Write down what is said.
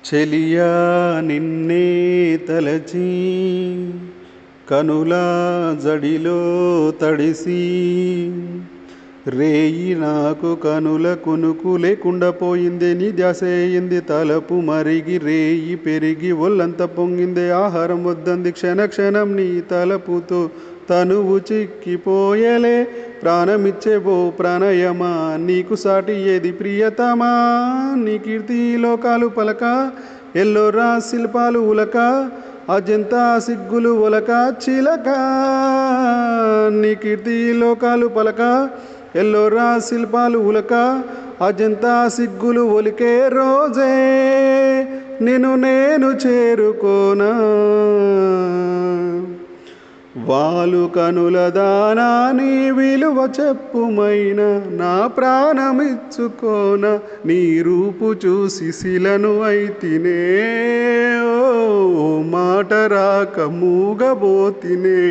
చెలియా నిన్నే తలచి కనుల జడిలో తడిసి రేయి నాకు కనుల కునుకు లేకుండా పోయిందే నీ ధ్యాసేయింది తలపు మరిగి రేయి పెరిగి ఒళ్ళంత పొంగిందే ఆహారం వద్దంది క్షణ క్షణం నీ తలపుతో తనువు చిక్కిపోయలే ప్రాణమిచ్చేవో ప్రణయమా నీకు సాటి ఏది ప్రియతమా నీ కీర్తి లోకాలు పలక ఎల్లోరా శిల్పాలు ఉలక అజంతా సిగ్గులు ఒలక చిలక నీ కీర్తి లోకాలు పలక ఎల్లోరా శిల్పాలు ఉలక అజంతా సిగ్గులు ఒలికే రోజే నిన్ను నేను చేరుకోనా వాలు కనుల దానా నీ విలువ చెప్పుమైన నా ప్రాణమిచ్చుకోన నీ రూపు చూసి శిలను అయితినే ఓ మాట రాక మూగబోతినే